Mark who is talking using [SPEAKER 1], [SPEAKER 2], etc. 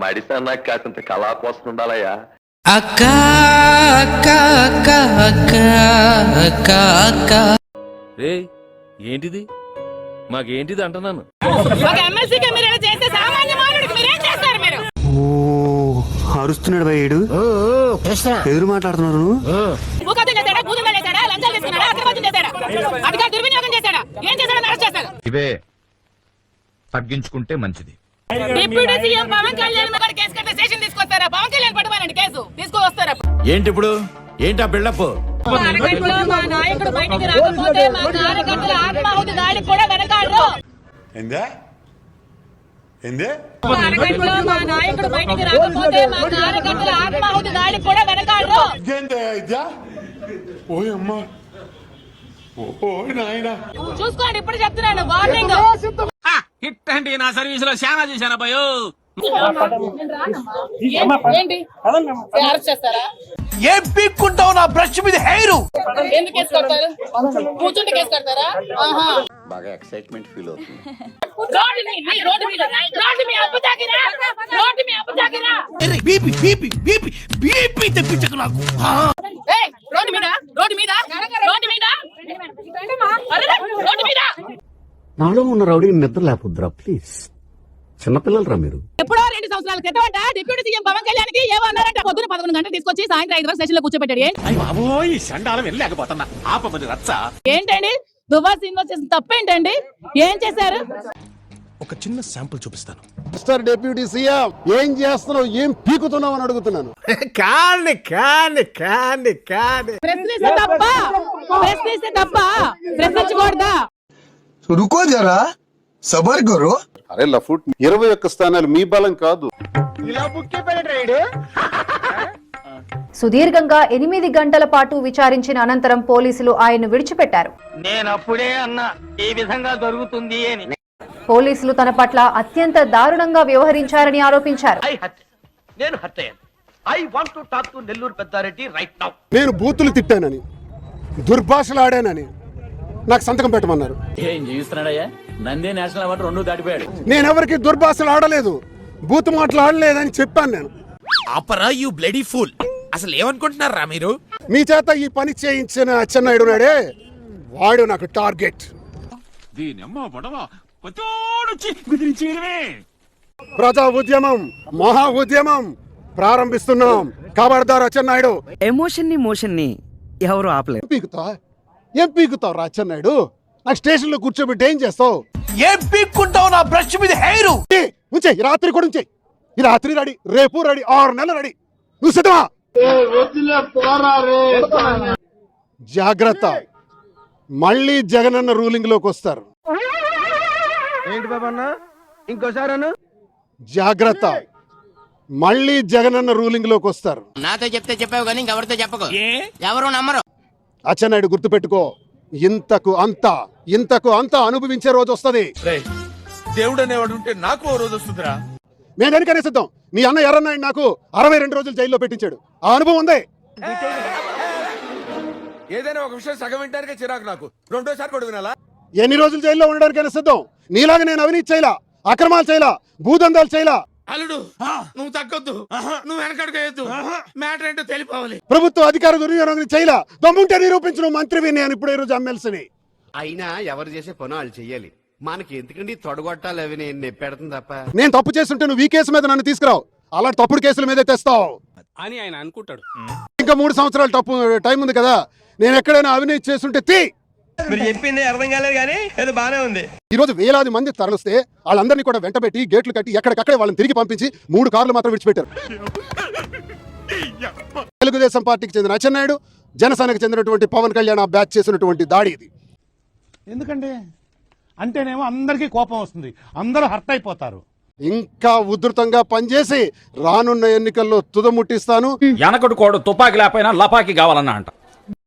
[SPEAKER 1] మడిసన్నా కాసింత కళా కోసం ఉండాలయ్యా.
[SPEAKER 2] అక్క అక్క అక్క అక్క అక్క అక్క
[SPEAKER 3] రే ఏంటిది మాకేంటిది అంటున్నాను.
[SPEAKER 4] అరుస్తున్నాడు భయ్యుడు, ఎదురు మాట్లాడుతున్నారు.
[SPEAKER 5] ఇవే తగ్గించుకుంటే మంచిది.
[SPEAKER 6] ఏంటి ఇప్పుడు ఏంటా బిల్డప్?
[SPEAKER 7] చూసుకోండి ఇప్పుడు చెప్తున్నాను వార్నింగ్.
[SPEAKER 6] హిట్ అండి, నా సర్వీస్ లో చాలా చేశాను అబ్బాయో.
[SPEAKER 2] ఏం పీక్కుంటావు నా బ్రష్ మీద హెయిర్?
[SPEAKER 7] ఎందుకు కేసు కడతారు? కూర్చుంటే కేసు కడతారా?
[SPEAKER 1] బాగా ఎక్సైట్మెంట్ ఫీల్ అవుతుంది.
[SPEAKER 2] తెప్పించకు నాకు.
[SPEAKER 4] నాలో ఉన్న రౌడీ నిద్ర లేకపోద్దురా ప్లీజ్. చిన్నపిల్లలరా మీరు.
[SPEAKER 7] ఎప్పుడో 2 సంవత్సరాల క్రితం డిప్యూటీ సీఎం పవన్ కళ్యాణ్ కి ఏమన్నారంటే పొద్దున 11 గంటలు తీసుకొచ్చి సాయంత్రం 5 వరకు స్టేషన్ లో కూర్చోబెట్టాడు. ఏంటండి దుబాయ్ సినిమా చేసిన తప్పేంటండి? ఏం చేశారు?
[SPEAKER 2] ఒక చిన్న శాంపుల్ చూపిస్తాను.
[SPEAKER 8] మిస్టర్ డిప్యూటీ సీఎం ఏం చేస్తున్నావు, ఏం పీకుతున్నావు అని అడుగుతున్నాను.
[SPEAKER 7] ప్రశ్నిస్తే తప్ప ప్రశ్నించకూడదా?
[SPEAKER 9] రుకో జరా సబర్ కరో.
[SPEAKER 8] అరే లఫుట్ 21 స్థానాలు మీ బలం కాదు.
[SPEAKER 10] సుదీర్ఘంగా 8 గంటల పాటు విచారించిన అనంతరం పోలీసులు ఆయన్ను విడిచిపెట్టారు.
[SPEAKER 6] నేనప్పుడే అన్నా ఈ విధంగా జరుగుతుంది అని.
[SPEAKER 10] పోలీసులు తన పట్ల అత్యంత దారుణంగా వ్యవహరించారని ఆరోపించారు.
[SPEAKER 8] నేను బూతులు తిట్టానని, దుర్భాషలు ఆడానని నాకు సంతకం పెట్టమన్నారు.
[SPEAKER 6] ఏం జీవిస్తున్నాడయ్యా? నందే నేషనల్ అవార్డు 2 దాటిపోయాడు.
[SPEAKER 8] నేనెవరికి దుర్భాషలు ఆడలేదు, బూతు మాటలు ఆడలేదని చెప్పాను నేను.
[SPEAKER 2] అపరా యు బ్లడీ ఫూల్. అసలు ఏమనుకుంటున్నారా మీరు?
[SPEAKER 8] మీ చేత ఈ పని చేయించిన అచ్చెన్నాయుడు నాడే, వాడు నాకు టార్గెట్. ప్రజా ఉద్యమం, మహా ఉద్యమం ప్రారంభిస్తున్నాం. ఖబర్దార్ అచ్చెన్నాయుడు.
[SPEAKER 2] ఎమోషన్ ని మోషన్ ని ఎవరు ఆపలేరు.
[SPEAKER 8] ఏం పీకుతావు రా అచ్చెన్నాయుడు? నాకు స్టేషన్ లో కూర్చోబెట్టి ఏం చేస్తావు?
[SPEAKER 2] ఏం పీక్కుంటావు నా బ్రష్ మీద హెయిర్?
[SPEAKER 8] ఉంచే, ఈ రాత్రి కూడా ఉంచే. ఈ రాత్రి రెడీ, రేపు రెడీ, 6 నెలలు రెడీ. నువ్వు సిద్ధమా? జాగ్రత్త, మళ్ళీ జగనన్న రూలింగ్ లోకి వస్తారు.
[SPEAKER 6] ఏంటి బాబన్న ఇంకోసారి?
[SPEAKER 8] జాగ్రత్త, మళ్ళీ జగనన్న రూలింగ్ లోకి వస్తారు.
[SPEAKER 6] నాతో చెప్తే చెప్పావు కానీ ఇంకెవరితో చెప్పకు, ఎవరు నమ్మరు.
[SPEAKER 8] అచ్చెన్నాయుడు గుర్తుపెట్టుకో, ఇంతకు అంత అనుభవించే రోజు వస్తుంది.
[SPEAKER 2] దేవుడు అనేవాడు ఉంటే నాకు ఓ రోజు వస్తుందిరా.
[SPEAKER 8] మేము వెనకనే సిద్ధం. మీ అన్న ఎర్రన్నాయుడు నాకు 62 రోజులు జైల్లో పెట్టించాడు. ఆ అనుభవం ఉంది.
[SPEAKER 2] ఏదైనా ఒక విషయం సగం వింటానికే చిరాకు నాకు. రెండోసారి కూడా వినాలా?
[SPEAKER 8] ఎన్ని రోజులు జైల్లో ఉండడానికైనా సిద్ధం. నీలాగా నేను అవినీతి చేయలా, అక్రమాలు చేయలా, భూదందాలు చేయలా.
[SPEAKER 2] అల్లుడు నువ్వు తగ్గొద్దు, నువ్వు వెనకడుకోవద్దు. మ్యాటర్ ఏంటో తెలిపోవాలి.
[SPEAKER 8] ప్రభుత్వ అధికార దుర్వినియోగం చేయలా. దమ్ముంటే నిరూపించిన మంత్రివి నేను ఇప్పుడు ఈ రోజు ఎమ్మెల్సీని.
[SPEAKER 4] అయినా ఎవరు చేసే పని వాళ్ళు చెయ్యాలి. మనకి ఎందుకండి తొడగొట్టాలి, అవి నేను నెప్పెడతాను తప్ప.
[SPEAKER 8] నేను తప్పు చేస్తుంటే నువ్వు ఈ కేసు మీద నన్ను తీసుకురావు. అలాంటి తప్పుడు కేసుల మీదే తెస్తావు
[SPEAKER 6] అని ఆయన అనుకుంటాడు.
[SPEAKER 8] ఇంకా 3 సంవత్సరాలు టైం ఉంది కదా. నేను ఎక్కడైనా అవినీతి చేస్తుంటే
[SPEAKER 6] మీరు చెప్పింది అర్థం కాలేదు కానీ ఏదో బానే ఉంది.
[SPEAKER 8] ఈ రోజు వేలాది మంది తరలిస్తే వాళ్ళందరినీ కూడా వెంటబెట్టి గేట్లు కట్టి ఎక్కడికక్కడే వాళ్ళని తిరిగి పంపించి 3 కార్లు మాత్రం విడిచిపెట్టారు. తెలుగుదేశం పార్టీకి చెందిన అచ్చెన్నాయుడు, జనసేనకు చెందినటువంటి పవన్ కళ్యాణ్ బ్యాచ్ చేసినటువంటి దాడి ఇది.
[SPEAKER 11] ఎందుకంటే అంటేనేమో అందరికీ కోపం వస్తుంది, అందరూ హర్ట్ అయిపోతారు.
[SPEAKER 8] ఇంకా ఉధృతంగా పనిచేసి రానున్న ఎన్నికల్లో తుదముట్టిస్తాను.
[SPEAKER 5] వెనకడు కోడు తుపాకి లేకపోయినా లపాకి కావాలన్నా అంట.